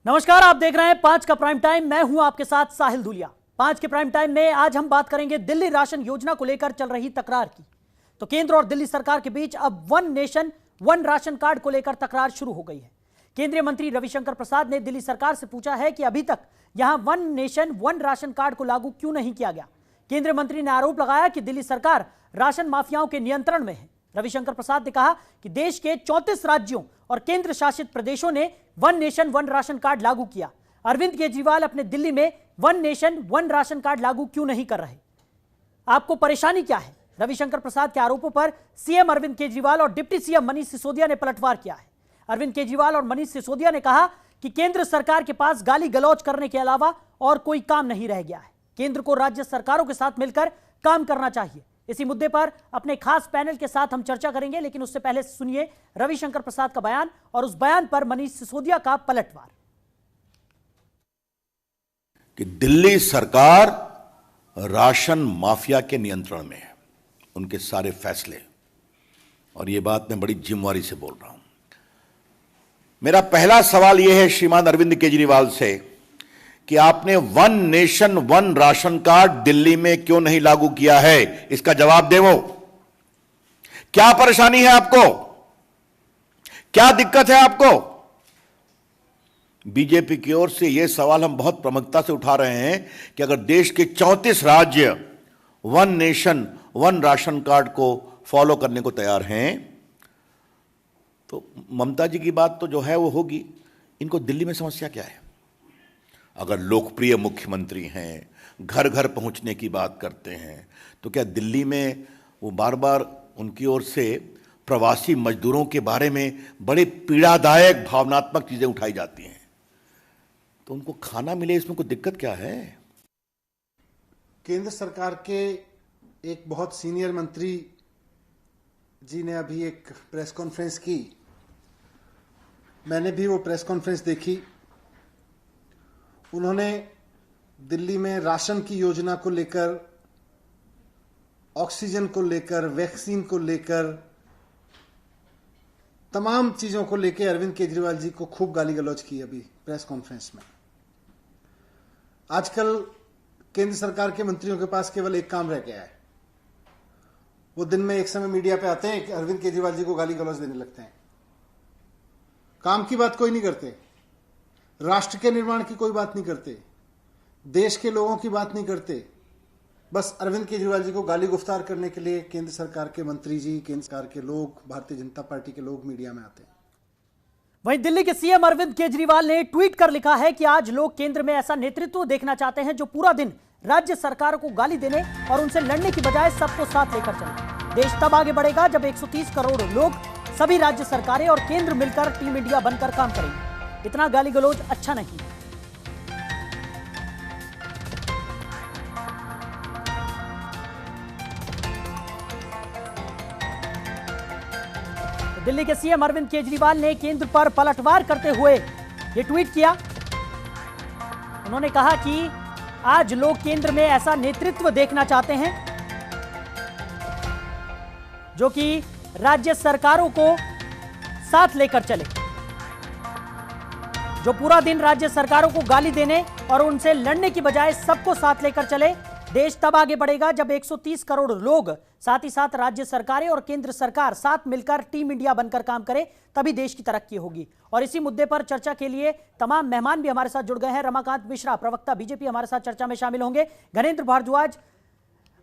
नमस्कार, आप देख रहे हैं 5 का प्राइम टाइम। मैं हूं आपके साथ साहिल धुलिया। 5 के प्राइम टाइम में आज हम बात करेंगे दिल्ली राशन योजना को लेकर चल रही तकरार की। तो केंद्र और दिल्ली सरकार के बीच अब one nation one ration card को लेकर तकरार शुरू हो गई है। केंद्रीय मंत्री रविशंकर प्रसाद ने दिल्ली सरकार से पूछा है कि अभी तक यहां one nation one ration card को लागू क्यों नहीं किया गया। केंद्रीय मंत्री ने आरोप लगाया कि दिल्ली सरकार राशन माफियाओं के नियंत्रण में है। रविशंकर प्रसाद ने कहा कि देश के 34 राज्यों और केंद्र शासित प्रदेशों ने one nation one ration card लागू किया। अरविंद केजरीवाल अपने दिल्ली में one nation one ration card लागू क्यों नहीं कर रहे? आपको परेशानी क्या है? रविशंकर प्रसाद के आरोपों पर सीएम अरविंद केजरीवाल और डिप्टी सीएम मनीष सिसोदिया ने पलटवार किया है। अरविंद केजरीवाल और मनीष सिसोदिया ने कहा कि केंद्र सरकार के पास गाली गलौज करने के अलावा और कोई काम नहीं रह गया है। केंद्र को राज्य सरकारों के साथ मिलकर काम करना चाहिए। इसी मुद्दे पर अपने खास पैनल के साथ हम चर्चा करेंगे, लेकिन उससे पहले सुनिए रविशंकर प्रसाद का बयान और उस बयान पर मनीष सिसोदिया का पलटवार। कि दिल्ली सरकार राशन माफिया के नियंत्रण में है, उनके सारे फैसले, और यह बात मैं बड़ी जिम्मेवारी से बोल रहा हूं। मेरा पहला सवाल यह है श्रीमान अरविंद केजरीवाल से कि आपने one nation one ration card Delhi में क्यों नहीं लागू किया है? इसका जवाब दे। वो क्या परेशानी है आपको? क्या दिक्कत है आपको? बीजेपी की ओर से यह सवाल हम बहुत प्रमुखता से उठा रहे हैं कि अगर देश के 34 राज्य one nation one ration card को फॉलो करने को तैयार हैं, तो ममता जी की बात तो जो है वो होगी। इनको दिल्ली में समस्या क्या है? अगर लोकप्रिय मुख्यमंत्री हैं, घर घर पहुंचने की बात करते हैं, तो क्या दिल्ली में वो बार बार उनकी ओर से प्रवासी मजदूरों के बारे में बड़े पीड़ादायक भावनात्मक चीजें उठाई जाती हैं? तो उनको खाना मिले, इसमें कोई दिक्कत क्या है? केंद्र सरकार के एक बहुत सीनियर मंत्री जी ने अभी एक प्रेस कॉन्फ्रेंस की। मैंने भी वो प्रेस कॉन्फ्रेंस देखी। उन्होंने दिल्ली में राशन की योजना को लेकर, ऑक्सीजन को लेकर, वैक्सीन को लेकर, तमाम चीजों को लेकर अरविंद केजरीवाल जी को खूब गाली गलौज की अभी प्रेस कॉन्फ्रेंस में। आजकल केंद्र सरकार के मंत्रियों के पास केवल एक काम रह गया है। वो दिन में एक समय मीडिया पे आते हैं कि अरविंद केजरीवाल जी को गाली गलौज देने लगते हैं। काम की बात कोई नहीं करते, राष्ट्र के निर्माण की कोई बात नहीं करते, देश के लोगों की बात नहीं करते। बस अरविंद केजरीवाल जी को गाली गुफ्तार करने के लिए केंद्र सरकार के मंत्री जी, केंद्र सरकार के लोग, भारतीय जनता पार्टी के लोग मीडिया में आते हैं। वहीं दिल्ली के सीएम अरविंद केजरीवाल ने ट्वीट कर लिखा है कि आज लोग केंद्र में ऐसा नेतृत्व देखना चाहते हैं जो पूरा दिन राज्य सरकार को गाली देने और उनसे लड़ने की बजाय सबको साथ लेकर चले। देश तब आगे बढ़ेगा जब 130 करोड़ लोग, सभी राज्य सरकारें और केंद्र मिलकर टीम इंडिया बनकर काम करेंगे। इतना गाली गलौज अच्छा नहीं। दिल्ली के सीएम अरविंद केजरीवाल ने केंद्र पर पलटवार करते हुए ये ट्वीट किया। उन्होंने कहा कि आज लोग केंद्र में ऐसा नेतृत्व देखना चाहते हैं जो कि राज्य सरकारों को साथ लेकर चले, जो पूरा दिन राज्य सरकारों को गाली देने और उनसे लड़ने की बजाय सबको साथ लेकर चले। देश तब आगे बढ़ेगा जब 130 करोड़ लोग, साथ ही साथ राज्य सरकारें और केंद्र सरकार साथ मिलकर टीम इंडिया बनकर काम करे, तभी देश की तरक्की होगी। और इसी मुद्दे पर चर्चा के लिए तमाम मेहमान भी हमारे साथ जुड़ गए हैं। रमाकांत मिश्रा, प्रवक्ता बीजेपी, हमारे साथ चर्चा में शामिल होंगे। घनेंद्र भारद्वाज,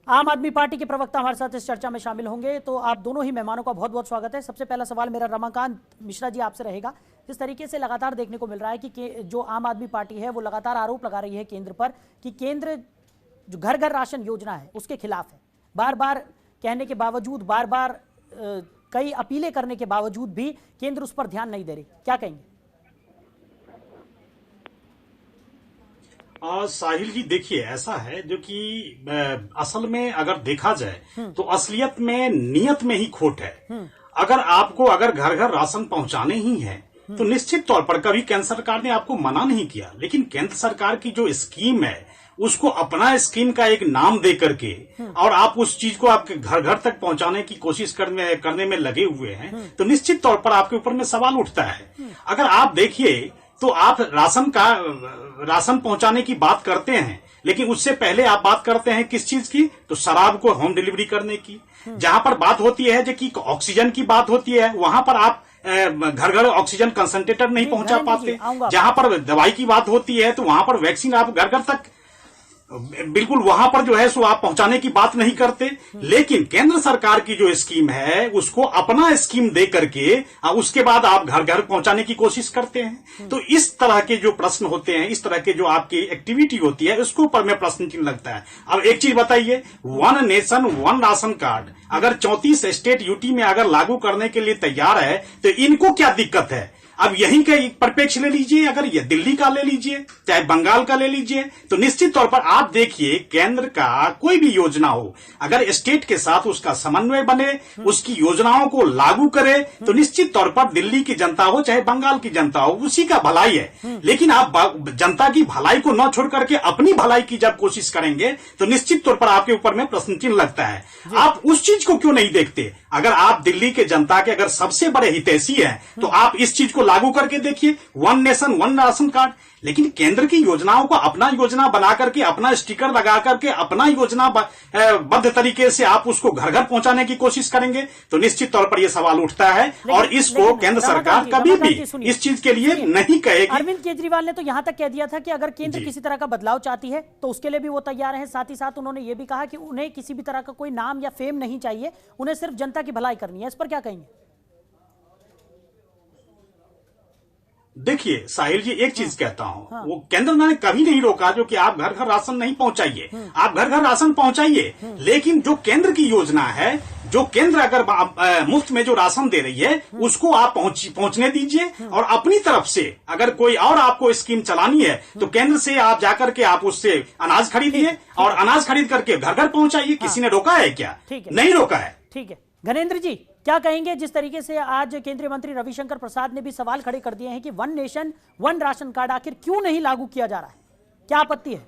आम आदमी पार्टी के प्रवक्ता, हमारे साथ इस चर्चा में शामिल होंगे। तो आप दोनों ही मेहमानों का बहुत बहुत स्वागत है। सबसे पहला सवाल मेरा रमाकांत मिश्रा जी आपसे रहेगा। जिस तरीके से लगातार देखने को मिल रहा है कि जो आम आदमी पार्टी है वो लगातार आरोप लगा रही है केंद्र पर कि केंद्र जो घर घर राशन योजना है उसके खिलाफ है। बार बार कहने के बावजूद, बार बार कई अपीलें करने के बावजूद भी केंद्र उस पर ध्यान नहीं दे रही। क्या कहेंगे? साहिल जी, देखिए ऐसा है जो कि असल में अगर देखा जाए तो असलियत में नियत में ही खोट है। अगर घर घर राशन पहुंचाने ही है तो निश्चित तौर पर कभी केंद्र सरकार ने आपको मना नहीं किया, लेकिन केंद्र सरकार की जो स्कीम है उसको अपना स्कीम का एक नाम दे करके और आप उस चीज को आपके घर घर तक पहुंचाने की कोशिश करने में लगे हुए हैं, तो निश्चित तौर पर आपके ऊपर में सवाल उठता है। अगर आप देखिए तो आप राशन पहुंचाने की बात करते हैं, लेकिन उससे पहले आप बात करते हैं किस चीज की? तो शराब को होम डिलीवरी करने की। जहां पर बात होती है जो कि ऑक्सीजन की बात होती है, वहां पर आप घर घर ऑक्सीजन कंसंट्रेटर नहीं पहुंचा पाते। जहां पर दवाई की बात होती है तो वहां पर वैक्सीन आप घर घर तक बिल्कुल वहां पर जो है सो आप पहुंचाने की बात नहीं करते। लेकिन केंद्र सरकार की जो स्कीम है उसको अपना स्कीम दे करके उसके बाद आप घर घर पहुंचाने की कोशिश करते हैं। तो इस तरह के जो प्रश्न होते हैं, इस तरह के जो आपकी एक्टिविटी होती है, उसके ऊपर में प्रश्न चिन्ह लगता है। अब एक चीज बताइए, one nation one ration card अगर 34 स्टेट यूटी में अगर लागू करने के लिए तैयार है तो इनको क्या दिक्कत है? अब यहीं का एक परिप्रेक्ष्य ले लीजिए, अगर ये दिल्ली का ले लीजिए, चाहे बंगाल का ले लीजिए, तो निश्चित तौर पर आप देखिए केंद्र का कोई भी योजना हो, अगर स्टेट के साथ उसका समन्वय बने, उसकी योजनाओं को लागू करे, तो निश्चित तौर पर दिल्ली की जनता हो चाहे बंगाल की जनता हो, उसी का भलाई है। लेकिन आप जनता की भलाई को न छोड़ करके अपनी भलाई की जब कोशिश करेंगे तो निश्चित तौर पर आपके ऊपर में प्रश्न चिन्ह लगता है। आप उस चीज को क्यों नहीं देखते? अगर आप दिल्ली के जनता के अगर सबसे बड़े हितैषी हैं तो आप इस चीज को लागू करके देखिए, one nation one ration card. लेकिन केंद्र की योजनाओं को अपना योजना बना करके, अपना स्टिकर लगा करके, अपना योजना बद्ध तरीके से आप उसको घर घर पहुंचाने की कोशिश करेंगे तो निश्चित तौर पर यह सवाल उठता है। और इसको केंद्र सरकार कभी भी इस चीज के लिए नहीं कहेगी। अरविंद केजरीवाल ने तो यहां तक कह दिया था कि अगर केंद्र किसी तरह का बदलाव चाहती है तो उसके लिए भी वो तैयार है। साथ ही साथ उन्होंने ये भी कहा कि उन्हें किसी भी तरह का कोई नाम या फेम नहीं चाहिए, उन्हें सिर्फ जनता की भलाई करनी है। इस पर क्या कहेंगे? देखिए साहिल जी, एक चीज कहता हूं, वो केंद्र ने कभी नहीं रोका जो कि आप घर घर राशन नहीं पहुंचाइए, आप घर घर राशन पहुंचाइए। लेकिन जो केंद्र की योजना है, जो केंद्र अगर मुफ्त में जो राशन दे रही है उसको आप पहुंचने दीजिए। और अपनी तरफ से अगर कोई और आपको स्कीम चलानी है तो केंद्र से आप जाकर के आप उससे अनाज खरीदिए और अनाज खरीद करके घर घर पहुंचाइए। किसी ने रोका है क्या? नहीं रोका है। ठीक है, गणेंद्र जी क्या कहेंगे? जिस तरीके से आज केंद्रीय मंत्री रविशंकर प्रसाद ने भी सवाल खड़े कर दिए हैं कि one nation one ration card आखिर क्यों नहीं लागू किया जा रहा है, क्या आपत्ति है?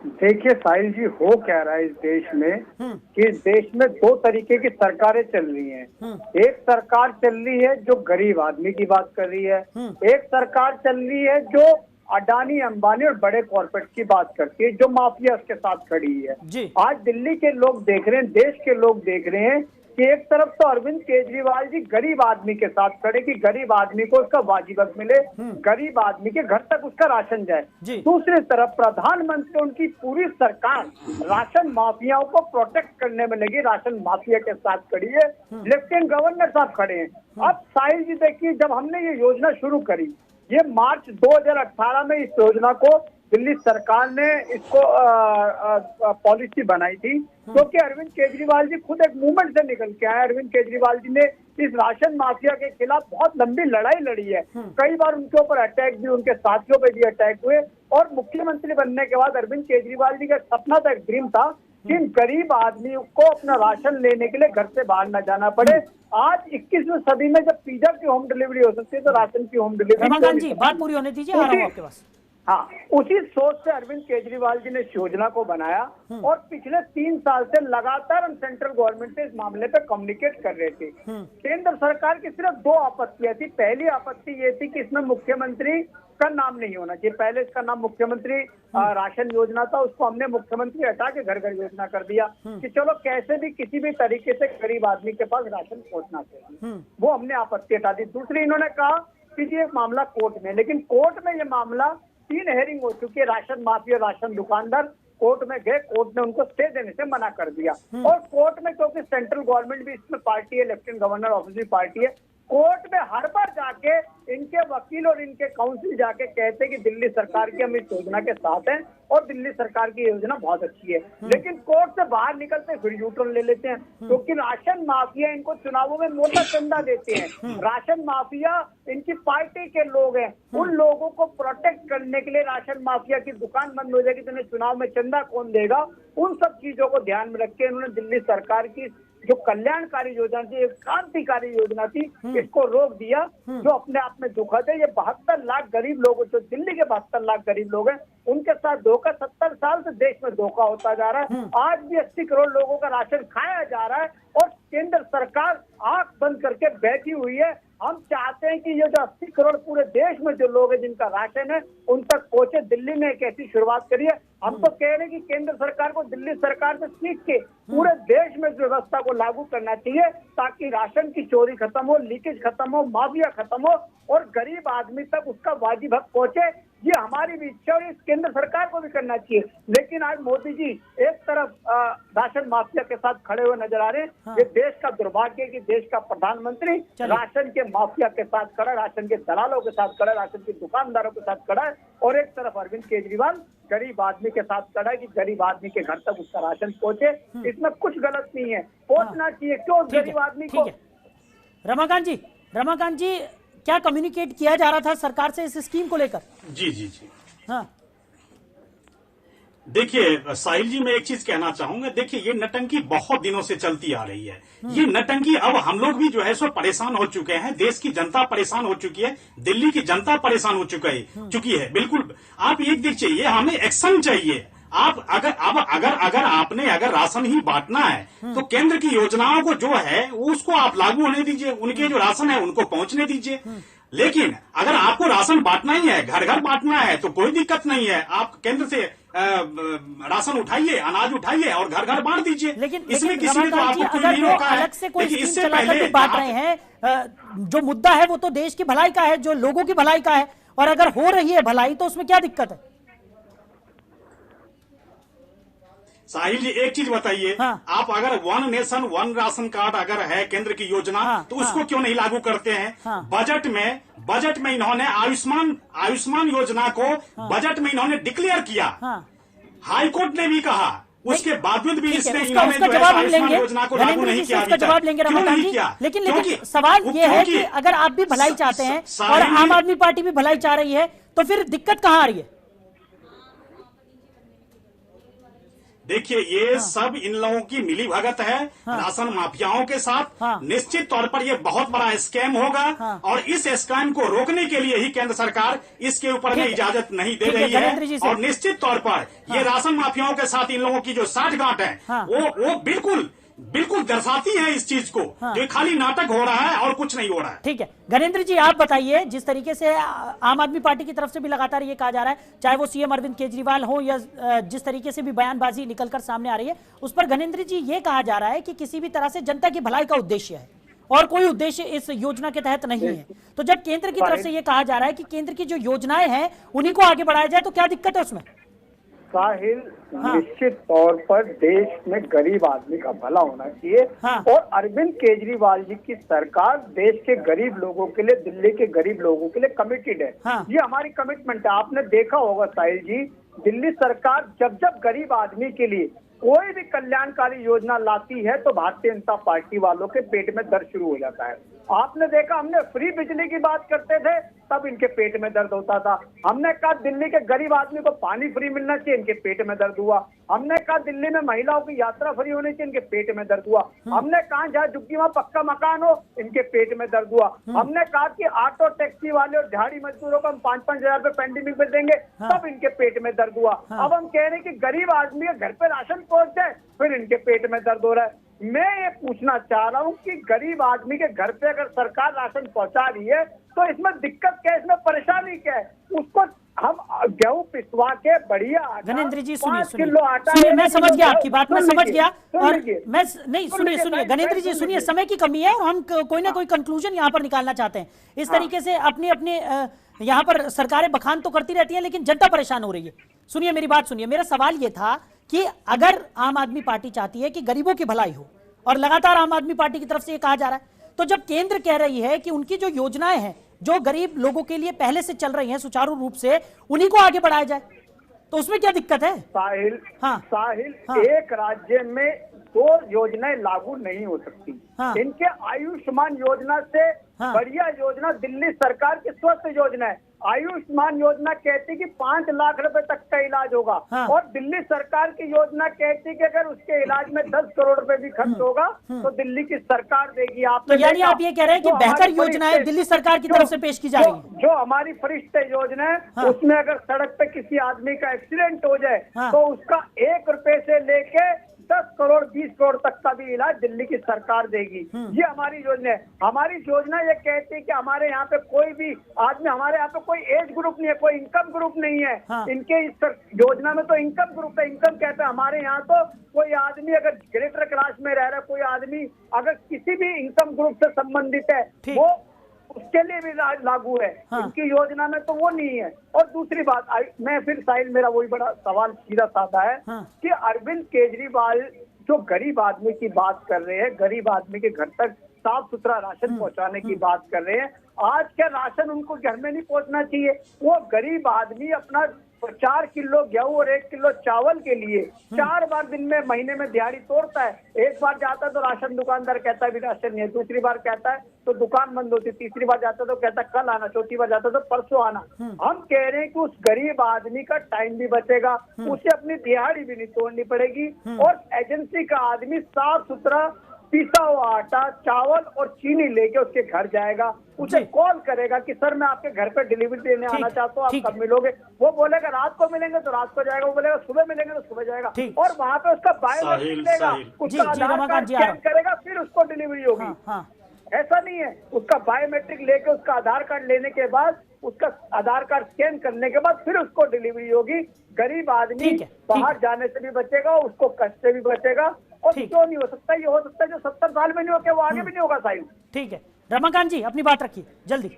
देखिए साहिल जी, हो क्या रहा है इस देश में कि देश में दो तरीके की सरकारें चल रही हैं। एक सरकार चल रही है जो गरीब आदमी की बात कर रही है, एक सरकार चल रही है जो अडानी अंबानी और बड़े कॉर्पोरेट की बात करती है, जो माफिया के साथ खड़ी है। आज दिल्ली के लोग देख रहे हैं, देश के लोग देख रहे हैं कि एक तरफ तो अरविंद केजरीवाल जी गरीब आदमी के साथ खड़े कि गरीब आदमी को उसका वाजिबत मिले, गरीब आदमी के घर तक उसका राशन जाए। दूसरी तरफ प्रधानमंत्री, उनकी पूरी सरकार राशन माफियाओं को प्रोटेक्ट करने में लगी, राशन माफिया के साथ खड़ी है। लेफ्टिनेंट गवर्नर साहब खड़े हैं। अब साहिल जी देखिए, जब हमने ये योजना शुरू करी, ये मार्च 2018 में इस योजना को दिल्ली सरकार ने इसको पॉलिसी बनाई थी, क्योंकि अरविंद केजरीवाल जी खुद एक मूवमेंट से निकल के आए। अरविंद केजरीवाल जी ने इस राशन माफिया के खिलाफ बहुत लंबी लड़ाई लड़ी है। कई बार उनके ऊपर अटैक भी, उनके साथियों पे भी अटैक हुए। और मुख्यमंत्री बनने के बाद अरविंद केजरीवाल जी का सपना था, एक ड्रीम था कि गरीब आदमी को अपना राशन लेने के लिए घर से बाहर न जाना पड़े। आज 21वीं सदी में जब पिज्जा की होम डिलीवरी हो सकती है तो राशन की होम डिलीवरी। बात पूरी होने दीजिए, आ रहा हूं आपके पास। हाँ, उसी सोच से अरविंद केजरीवाल जी ने इस योजना को बनाया और पिछले 3 साल से लगातार हम सेंट्रल गवर्नमेंट से इस मामले पे कम्युनिकेट कर रहे थे। केंद्र सरकार की सिर्फ 2 आपत्तियां थी। पहली आपत्ति ये थी कि इसमें मुख्यमंत्री का नाम नहीं होना चाहिए। पहले इसका नाम मुख्यमंत्री राशन योजना था, उसको हमने मुख्यमंत्री हटा के घर घर योजना कर दिया कि चलो कैसे भी किसी भी तरीके से गरीब आदमी के पास राशन पहुंचना चाहिए, वो हमने आपत्ति हटा दी। दूसरी, इन्होंने कहा कि ये मामला कोर्ट में, लेकिन कोर्ट में ये मामला 3 हेयरिंग हो चुकी है। राशन माफिया, राशन दुकानदार कोर्ट में गए, कोर्ट ने उनको स्टे देने से मना कर दिया। और कोर्ट में, क्योंकि सेंट्रल गवर्नमेंट भी इसमें पार्टी है, लेफ्टिनेंट गवर्नर ऑफिस भी पार्टी है, कोर्ट में हर बार जाके इनके वकील और इनके काउंसिल जाके कहते हैं कि दिल्ली सरकार की हम इस योजना के साथ हैं और दिल्ली सरकार की योजना बहुत अच्छी है। लेकिन कोर्ट से बाहर निकलते फिर यूटर्न ले लेते हैं, क्योंकि राशन माफिया इनको चुनावों में मोटा चंदा देते हैं। राशन माफिया इनकी पार्टी के लोग हैं, उन लोगों को प्रोटेक्ट करने के लिए राशन माफिया की दुकान बंद हो जाएगी तो इन्हें चुनाव में चंदा कौन देगा। उन सब चीजों को ध्यान में रख के इन्होंने दिल्ली सरकार की जो कल्याणकारी योजना थी, एक क्रांतिकारी योजना थी, इसको रोक दिया, जो अपने आप में दुखद है। ये 72 लाख गरीब लोग, जो दिल्ली के 72 लाख गरीब लोग हैं, उनके साथ धोखा 70 साल से देश में धोखा होता जा रहा है। आज भी 80 करोड़ लोगों का राशन खाया जा रहा है और केंद्र सरकार आंख बंद करके बैठी हुई है। हम चाहते हैं कि ये जो 80 करोड़ पूरे देश में जो लोग हैं जिनका राशन है उन तक पहुंचे। दिल्ली ने एक ऐसी शुरुआत करी है। हम तो कह रहे हैं कि केंद्र सरकार को दिल्ली सरकार से सीख के पूरे देश में इस व्यवस्था को लागू करना चाहिए, ताकि राशन की चोरी खत्म हो, लीकेज खत्म हो, माफिया खत्म हो और गरीब आदमी तक उसका वाजिब हक पहुंचे। ये हमारी भी इच्छा है, इस केंद्र सरकार को भी करना चाहिए। लेकिन आज मोदी जी एक तरफ राशन माफिया के साथ खड़े हुए नजर आ रहे हैं। हाँ। ये देश का दुर्भाग्य है कि देश का प्रधानमंत्री राशन के माफिया के साथ खड़ा है, राशन के दलालों के साथ खड़ा है, राशन के दुकानदारों के साथ खड़ा है, और एक तरफ अरविंद केजरीवाल गरीब आदमी के साथ खड़ा है कि गरीब आदमी के घर तक उसका राशन पहुंचे। इसमें कुछ गलत नहीं है, पहुंचना चाहिए। क्यों गरीब आदमी को? रमाकांत जी क्या कम्युनिकेट किया जा रहा था सरकार से इस स्कीम को लेकर? जी जी जी हाँ देखिए साहिल जी, मैं एक चीज कहना चाहूंगा। देखिए ये नटंकी बहुत दिनों से चलती आ रही है। ये नटंकी अब हम लोग भी जो है सो परेशान हो चुके हैं, देश की जनता परेशान हो चुकी है, दिल्ली की जनता परेशान हो चुकी है। बिल्कुल आप एक देखिए, ये हमें एक्शन चाहिए। आप अगर आपने राशन ही बांटना है तो केंद्र की योजनाओं को जो है उसको आप लागू होने दीजिए, उनके जो राशन है उनको पहुंचने दीजिए। लेकिन अगर आपको राशन बांटना ही है, घर घर बांटना है, तो कोई दिक्कत नहीं है। आप केंद्र से राशन उठाइए, अनाज उठाइए और घर घर बांट दीजिए। लेकिन इसमें किसी ने तो आपको कोई अगर नहीं वो रोका है। अलग से कोई लेकिन स्कीम इससे चलाकर पहले भी बांट रहे हैं, जो मुद्दा है वो तो देश की भलाई का है, जो लोगों की भलाई का है, और अगर हो रही है भलाई तो उसमें क्या दिक्कत है? साहिल जी एक चीज बताइए, हाँ। आप अगर one nation one ration card अगर है केंद्र की योजना, हाँ, तो उसको क्यों नहीं लागू करते हैं? हाँ। बजट में इन्होंने आयुष्मान योजना को बजट में इन्होंने डिक्लेयर किया। हाँ। हाई कोर्ट ने भी कहा, उसके बावजूद भी इसने उसका इन्होंने जो है जवाब हम आयुष्मान लेंगे, योजना को लागू नहीं किया। उसका जवाब लेंगे रमाकांत जी। लेकिन सवाल ये है कि अगर आप भी भलाई चाहते हैं और आम आदमी पार्टी भी भलाई चाह रही है, तो फिर दिक्कत कहां आ रही है? देखिए ये सब इन लोगों की मिली भगत है राशन माफियाओं के साथ। निश्चित तौर पर ये बहुत बड़ा स्कैम होगा और इस स्कैम को रोकने के लिए ही केंद्र सरकार इसके ऊपर में इजाजत नहीं दे रही है। और निश्चित तौर पर ये राशन माफियाओं के साथ इन लोगों की जो साठगांठ है वो बिल्कुल दर्शाती है इस चीज को। जो खाली नाटक हो रहा है और कुछ नहीं हो रहा है। ठीक है गणेंद्र जी, आप बताइए, जिस तरीके से आम आदमी पार्टी की तरफ से भी लगातार ये कहा जा रहा है, चाहे वो सीएम अरविंद केजरीवाल हो या जिस तरीके से भी बयानबाजी निकलकर सामने आ रही है, उस पर गणेंद्र जी ये कहा जा रहा है कि किसी भी तरह से जनता की भलाई का उद्देश्य है और कोई उद्देश्य इस योजना के तहत नहीं है। तो जब केंद्र की तरफ से ये कहा जा रहा है कि केंद्र की जो योजनाएं हैं उन्हीं को आगे बढ़ाया जाए, तो क्या दिक्कत है उसमें? साहिल, निश्चित तौर पर देश में गरीब आदमी का भला होना चाहिए। और अरविंद केजरीवाल जी की सरकार देश के गरीब लोगों के लिए, दिल्ली के गरीब लोगों के लिए कमिटेड है। ये हमारी कमिटमेंट है। आपने देखा होगा साहिल जी, दिल्ली सरकार जब गरीब आदमी के लिए कोई भी कल्याणकारी योजना लाती है तो भारतीय जनता पार्टी वालों के पेट में दर्द शुरू हो जाता है। आपने देखा, हमने फ्री बिजली की बात करते थे तब इनके पेट में दर्द होता था। हमने कहा दिल्ली के गरीब आदमी को पानी फ्री मिलना चाहिए, इनके पेट में दर्द हुआ। हमने कहा दिल्ली में महिलाओं की यात्रा फ्री होनी चाहिए, इनके पेट में दर्द हुआ। हमने कहा जहाँ झुग्गी वहाँ पक्का मकान हो, इनके पेट में दर्द हुआ। हमने कहा कि ऑटो टैक्सी वाले और दिहाड़ी मजदूरों को हम 5-5 हजार रुपए पेंडिंग पे देंगे, तब इनके पेट में दर्द हुआ। अब हम कह रहे हैं कि गरीब आदमी के घर पे राशन पहुंच जाए, फिर इनके पेट में दर्द हो रहा है। मैं ये पूछना चाह रहा हूँ कि गरीब आदमी के घर पे अगर सरकार राशन पहुंचा रही है तो इसमें दिक्कत क्या है, इसमें परेशानी क्या है? उसको हम गेहूं पिसवा के बढ़िया गणेंद्र जी सुनिए, मैं समझ गया आपकी बात, मैं समझ गया। और मैं नहीं, सुनिए गणेंद्र जी सुनिए, समय की कमी है और हम कोई ना कोई कंक्लूजन यहाँ पर निकालना चाहते हैं। इस तरीके से अपने यहाँ पर सरकारें बखान तो करती रहती है लेकिन जनता परेशान हो रही है। सुनिए मेरी बात सुनिए, मेरा सवाल ये था कि अगर आम आदमी पार्टी चाहती है कि गरीबों की भलाई हो और लगातार आम आदमी पार्टी की तरफ से ये कहा जा रहा है, तो जब केंद्र कह रही है कि उनकी जो योजनाएं हैं जो गरीब लोगों के लिए पहले से चल रही हैं सुचारू रूप से, उन्हीं को आगे बढ़ाया जाए, तो उसमें क्या दिक्कत है? साहिल, एक राज्य में 2 योजनाएं लागू नहीं हो सकती। इनके आयुष्मान योजना से बढ़िया योजना दिल्ली सरकार की स्वास्थ्य योजना है। आयुष्मान योजना कहती कि 5 लाख रुपए तक का इलाज होगा और दिल्ली सरकार की योजना कहती कि अगर उसके इलाज में 10 करोड़ रुपए भी खर्च होगा तो दिल्ली की सरकार देगी। तो यानी आप ये कह रहे हैं कि बेहतर योजनाएं दिल्ली सरकार की तरफ से पेश की जा रही है। जो हमारी फरिश्त योजना है उसमें अगर सड़क पे किसी आदमी का एक्सीडेंट हो जाए तो उसका 1 रुपए से लेके 10 करोड़ 20 करोड़ तक का भी इलाज दिल्ली की सरकार देगी। ये हमारी योजना है। हमारी योजना ये कहती है कि हमारे यहाँ पे कोई भी आदमी, हमारे यहाँ पे कोई एज ग्रुप नहीं है, कोई इनकम ग्रुप नहीं है। हाँ। इनके इस योजना में तो इनकम ग्रुप है। इनकम कहते हैं हमारे यहाँ तो कोई आदमी अगर ग्रेटर क्लास में रह रहा है, कोई आदमी अगर किसी भी इनकम ग्रुप से संबंधित है, वो उसके लिए भी लागू है। हाँ। इनकी योजना में तो वो नहीं है। और दूसरी बात, मैं फिर साहिल, मेरा वही बड़ा सवाल सीधा साधा है कि अरविंद केजरीवाल जो गरीब आदमी की बात कर रहे हैं, गरीब आदमी के घर तक साफ सुथरा राशन पहुंचाने की बात कर रहे हैं, आज क्या राशन उनको घर में नहीं पहुंचना चाहिए? वो गरीब आदमी अपना 4 किलो गेहूं और 1 किलो चावल के लिए 4 बार दिन में, महीने में दिहाड़ी तोड़ता है। एक बार जाता है तो राशन दुकानदार कहता है भी राशन नहीं है, दूसरी बार कहता है तो दुकान बंद होती, तीसरी बार जाता है तो कहता है कल आना, चौथी बार जाता है तो परसों आना। हम कह रहे हैं कि उस गरीब आदमी का टाइम भी बचेगा, उसे अपनी दिहाड़ी भी नहीं तोड़नी पड़ेगी, और एजेंसी का आदमी साफ सुथरा पिसा हुआ आटा, चावल और चीनी लेके उसके घर जाएगा, उसे कॉल करेगा कि सर मैं आपके घर पे डिलीवरी देने आना चाहता हूँ, आप कब मिलोगे? वो बोलेगा रात को मिलेंगे तो रात को जाएगा, वो बोलेगा सुबह मिलेंगे तो सुबह जाएगा, और वहाँ पे उसका बायोमेट्रिक लेगा, उसका आधार कार्ड स्कैन करेगा, फिर उसको डिलीवरी होगी। ऐसा नहीं है, उसका बायोमेट्रिक लेके, उसका आधार कार्ड लेने के बाद, उसका आधार कार्ड स्कैन करने के बाद फिर उसको डिलीवरी होगी। गरीब आदमी बाहर जाने से भी बचेगा, उसको कष्ट से भी बचेगा। और क्यों नहीं हो सकता? ये हो सकता है जो 70 साल में नहीं हो, वो आगे भी नहीं होगा साहिल। ठीक है, रमाकांत जी अपनी बात रखिए जल्दी।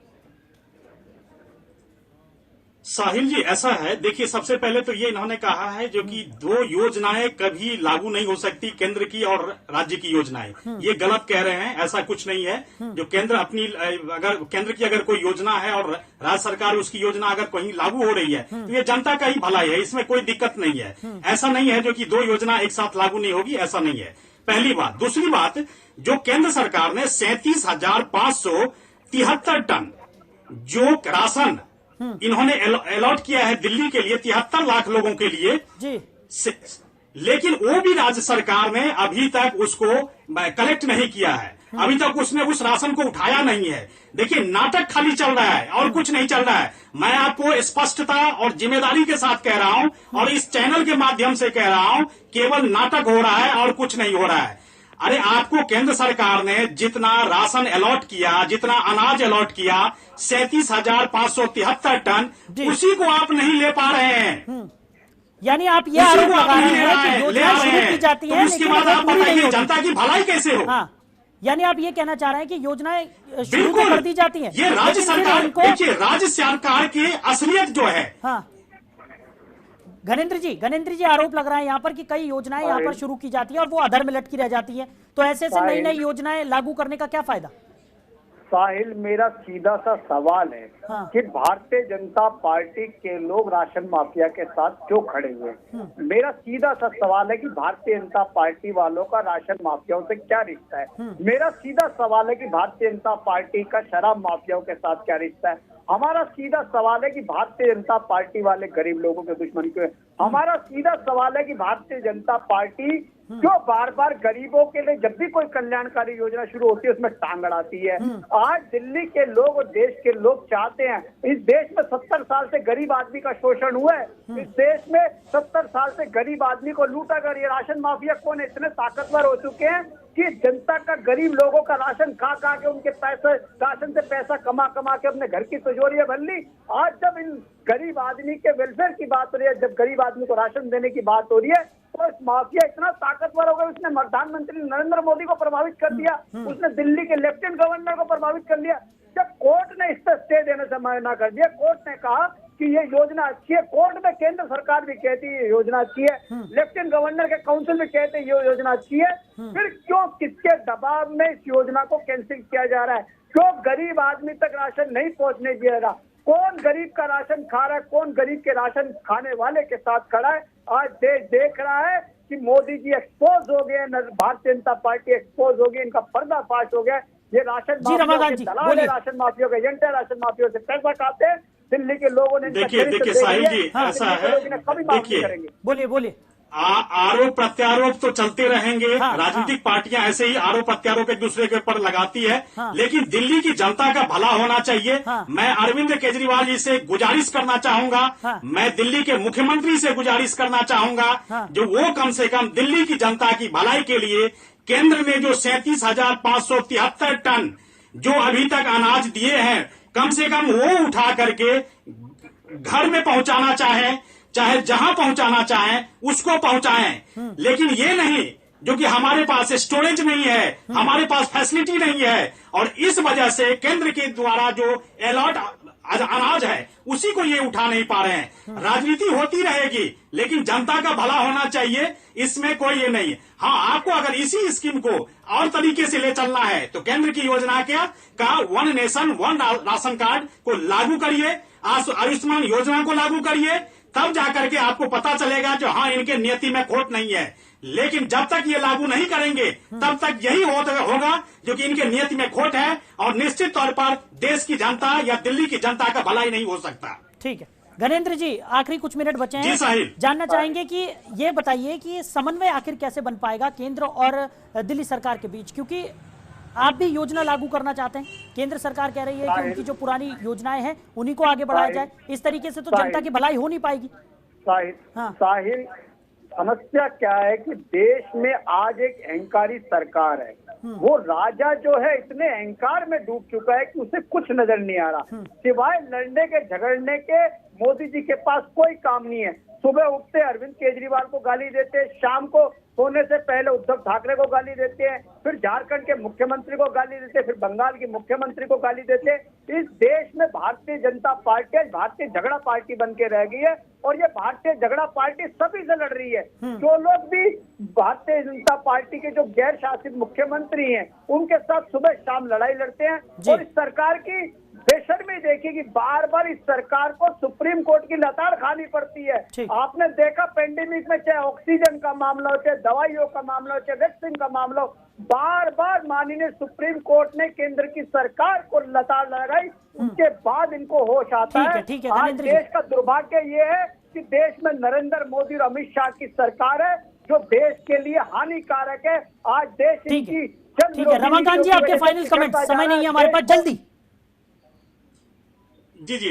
साहिल जी, ऐसा है, देखिए सबसे पहले तो ये इन्होंने कहा है जो कि 2 योजनाएं कभी लागू नहीं हो सकती, केंद्र की और राज्य की योजनाएं। ये गलत कह रहे हैं, ऐसा कुछ नहीं है। जो केंद्र अपनी, अगर केंद्र की अगर कोई योजना है और राज्य सरकार उसकी योजना अगर कहीं लागू हो रही है तो ये जनता का ही भलाई है, इसमें कोई दिक्कत नहीं है। ऐसा नहीं है जो कि 2 योजना एक साथ लागू नहीं होगी, ऐसा नहीं है, पहली बात। दूसरी बात, जो केंद्र सरकार ने 37,573 टन जो राशन इन्होंने अलॉट किया है दिल्ली के लिए 73 लाख लोगों के लिए जी, लेकिन वो भी राज्य सरकार ने अभी तक उसको कलेक्ट नहीं किया है, अभी तक उसने उस राशन को उठाया नहीं है। देखिए नाटक खाली चल रहा है और कुछ नहीं चल रहा है। मैं आपको स्पष्टता और जिम्मेदारी के साथ कह रहा हूं और इस चैनल के माध्यम से कह रहा हूं, केवल नाटक हो रहा है और कुछ नहीं हो रहा है। अरे आपको केंद्र सरकार ने जितना राशन अलॉट किया, जितना अनाज अलॉट किया 37,573 टन, उसी को आप नहीं ले पा रहे हैं। यानी आप ये आरोप लगा रहे हैं कि योजना शुरू की जाती है, उसके बाद आप बताइए जनता की भलाई कैसे हो? हाँ, यानी आप ये कहना चाह रहे हैं कि योजनाएं शुरू कर दी जाती हैं, ये राज्य सरकार, देखिए राज्य सरकार की असलियत जो है। हाँ, गणेंद्र जी आरोप लग रहा है यहाँ पर कि कई योजनाएं यहाँ पर शुरू की जाती है और वो अधर में लटकी रह जाती है, तो ऐसे से नई नई योजनाएं लागू करने का क्या फायदा? साहिल, मेरा सीधा सा सवाल है कि भारतीय जनता पार्टी के लोग राशन माफिया के साथ क्यों खड़े हुए? मेरा सीधा सा सवाल है कि भारतीय जनता पार्टी वालों का राशन माफियाओं से क्या रिश्ता है? मेरा सीधा सवाल है कि भारतीय जनता पार्टी का शराब माफियाओं के साथ क्या रिश्ता है? हमारा सीधा सवाल है कि भारतीय जनता पार्टी वाले गरीब लोगों के दुश्मन क्यों है? हमारा सीधा सवाल है कि भारतीय जनता पार्टी जो बार बार गरीबों के लिए जब भी कोई कल्याणकारी योजना शुरू होती है उसमें टांग अड़ाती है। आज दिल्ली के लोग और देश के लोग चाहते हैं, इस देश में 70 साल से गरीब आदमी का शोषण हुआ है, इस देश में 70 साल से गरीब आदमी को लूटा कर, ये राशन माफिया कौन है, इतने ताकतवर हो चुके हैं कि जनता का, गरीब लोगों का राशन खा के उनके पैसे, राशन से पैसा कमा के अपने घर की तिजोरियां भर ली। आज जब इन गरीब आदमी के वेलफेयर की बात हो रही है, जब गरीब आदमी को राशन देने की बात हो रही है, तो इस माफिया इतना ताकतवर हो गया, उसने प्रधानमंत्री नरेंद्र मोदी को प्रभावित कर दिया, उसने दिल्ली के लेफ्टिनेंट गवर्नर को प्रभावित कर लिया। जब कोर्ट ने इस पर स्टे देने से मना कर दिया, कोर्ट ने कहा कि ये योजना अच्छी है, कोर्ट में केंद्र सरकार भी कहती है ये योजना अच्छी है, लेफ्टिनेंट गवर्नर के काउंसिल भी कहते हैं ये योजना अच्छी है, फिर क्यों, किसके दबाव में इस योजना को कैंसिल किया जा रहा है? क्यों गरीब आदमी तक राशन नहीं पहुंचने दिया रहा? कौन गरीब का राशन खा रहा है? कौन गरीब के राशन खाने वाले के साथ खड़ा है? आज देश देख रहा है कि मोदी जी एक्सपोज हो गए, भारतीय जनता पार्टी एक्सपोज हो गई, इनका पर्दाफाश हो गया। ये राशन दलाल है, राशन माफियों के एजेंट है, राशन माफियों से पैसा खाते हैं। दिल्ली के लोगों ने देखिए साहिल जी, ऐसा है, कभी माफ नहीं करेंगे। बोलिए आरोप प्रत्यारोप तो चलते रहेंगे। हाँ, राजनीतिक पार्टियां ऐसे ही आरोप प्रत्यारोप एक दूसरे के ऊपर लगाती है। हाँ, लेकिन दिल्ली की जनता का भला होना चाहिए। हाँ, मैं अरविंद केजरीवाल जी से गुजारिश करना चाहूंगा। हाँ, मैं दिल्ली के मुख्यमंत्री से गुजारिश करना चाहूंगा। हाँ, जो वो कम से कम दिल्ली की जनता की भलाई के लिए केंद्र ने जो 37,573 टन जो अभी तक अनाज दिए हैं, कम से कम वो उठा करके घर में पहुंचाना चाहे जहां पहुंचाना चाहे उसको पहुंचाएं। लेकिन ये नहीं जो कि हमारे पास स्टोरेज नहीं है, हमारे पास फैसिलिटी नहीं है, और इस वजह से केंद्र के द्वारा जो अलॉट अनाज है उसी को ये उठा नहीं पा रहे हैं। राजनीति होती रहेगी लेकिन जनता का भला होना चाहिए, इसमें कोई ये नहीं है। हाँ, आपको अगर इसी स्कीम को और तरीके से ले चलना है तो केंद्र की योजना का one nation one ration card को लागू करिए, आयुष्मान योजना को लागू करिए, तब जाकर के आपको पता चलेगा जो हाँ इनके नियति में खोट नहीं है। लेकिन जब तक ये लागू नहीं करेंगे तब तक यही होगा जो कि इनके नियति में खोट है, और निश्चित तौर पर देश की जनता या दिल्ली की जनता का भला ही नहीं हो सकता। ठीक है गणेंद्र जी, आखिरी कुछ मिनट बचे हैं। जी साहिल, जानना चाहेंगे कि ये बताइए कि समन्वय आखिर कैसे बन पाएगा केंद्र और दिल्ली सरकार के बीच, क्योंकि आप भी योजना लागू करना चाहते हैं। केंद्र सरकार कह रही है कि उनकी जो पुरानी योजनाएं हैं उन्हीं को आगे बढ़ाया जाए। इस तरीके से तो जनता की भलाई हो नहीं पाएगी। साहिल, समस्या क्या है कि देश में आज एक अहंकारी सरकार है। वो राजा जो है इतने अहंकार में डूब चुका है कि उसे कुछ नजर नहीं आ रहा, सिवाय लड़ने के झगड़ने के। मोदी जी के पास कोई काम नहीं है। सुबह उठते अरविंद केजरीवाल को गाली देते, शाम को सोने से पहले उद्धव ठाकरे को गाली देते हैं, फिर झारखंड के मुख्यमंत्री को गाली देते हैं, फिर बंगाल की मुख्यमंत्री को गाली देते हैं। इस देश में भारतीय जनता पार्टी आज भारतीय झगड़ा पार्टी बन के रह गई है, और ये भारतीय झगड़ा पार्टी सभी से लड़ रही है। जो लोग भी भारतीय जनता पार्टी के जो गैर शासित मुख्यमंत्री हैं उनके साथ सुबह शाम लड़ाई लड़ते हैं। और इस सरकार की बेशर्मी देखिए कि बार बार इस सरकार को सुप्रीम कोर्ट की लताड़ खानी पड़ती है। आपने देखा पेंडेमिक में चाहे ऑक्सीजन का मामला हो, चाहे दवाइयों का मामला हो, चाहे वैक्सीन का मामला हो, बार बार माननीय सुप्रीम कोर्ट ने केंद्र की सरकार को लताड़ लगाई। उसके बाद इनको होश आता है। आज देश का दुर्भाग्य ये है कि देश में नरेंद्र मोदी और अमित शाह की सरकार है जो देश के लिए हानिकारक है। आज देश इनकी ठीक है रमाकांत जी, आपके फाइनल कमेंट, समय नहीं है हमारे पास, जल्दी। जी,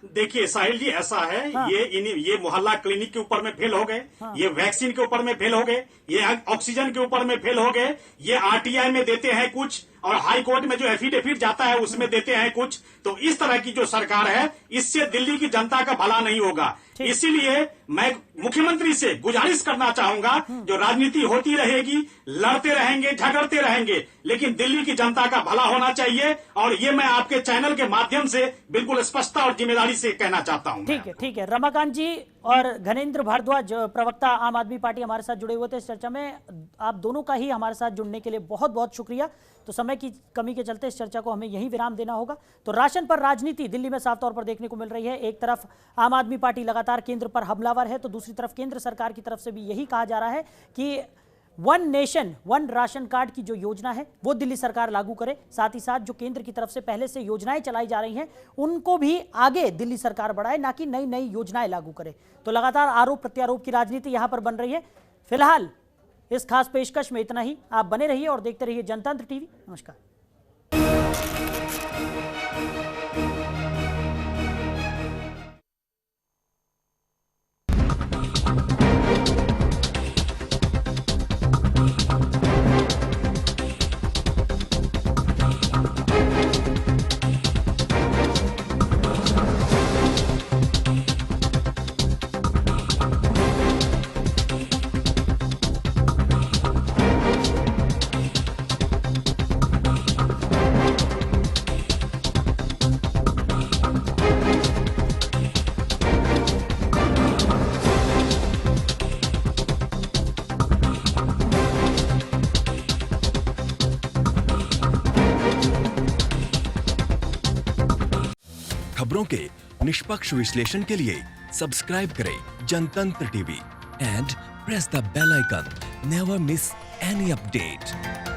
देखिए साहिल जी, ऐसा है हाँ। ये मोहल्ला क्लिनिक के ऊपर में फेल हो गए, हाँ। ये वैक्सीन के ऊपर में फेल हो गए, ये ऑक्सीजन के ऊपर में फेल हो गए, ये आरटीआई में देते हैं कुछ और हाई कोर्ट में जो एफिडेविट जाता है उसमें देते हैं कुछ। तो इस तरह की जो सरकार है इससे दिल्ली की जनता का भला नहीं होगा। इसीलिए मैं मुख्यमंत्री से गुजारिश करना चाहूंगा, जो राजनीति होती रहेगी, लड़ते रहेंगे, झगड़ते रहेंगे, लेकिन दिल्ली की जनता का भला होना चाहिए। और ये मैं आपके चैनल के माध्यम से बिल्कुल स्पष्टता और जिम्मेदारी से कहना चाहता हूं। ठीक है रमाकांत जी और घनेंद्र भारद्वाज, प्रवक्ता आम आदमी पार्टी, हमारे साथ जुड़े हुए थे इस चर्चा में। आप दोनों का ही हमारे साथ जुड़ने के लिए बहुत बहुत शुक्रिया। तो समय की कमी के चलते इस चर्चा को हमें यहीं विराम देना होगा। तो राशन पर राजनीति दिल्ली में साफ तौर पर देखने को मिल रही है। एक तरफ आम आदमी पार्टी लगातार केंद्र पर हमलावर है, तो दूसरी तरफ केंद्र सरकार की तरफ से भी यही कहा जा रहा है कि one nation one ration card की जो योजना है वो दिल्ली सरकार लागू करे। साथ ही साथ जो केंद्र की तरफ से पहले से योजनाएं चलाई जा रही हैं उनको भी आगे दिल्ली सरकार बढ़ाए, ना कि नई नई योजनाएं लागू करे। तो लगातार आरोप प्रत्यारोप की राजनीति यहां पर बन रही है। फिलहाल इस खास पेशकश में इतना ही। आप बने रहिए और देखते रहिए जनतंत्र टीवी। नमस्कार। खबरों के निष्पक्ष विश्लेषण के लिए सब्सक्राइब करें Jantantra TV and press the bell icon. Never miss any update.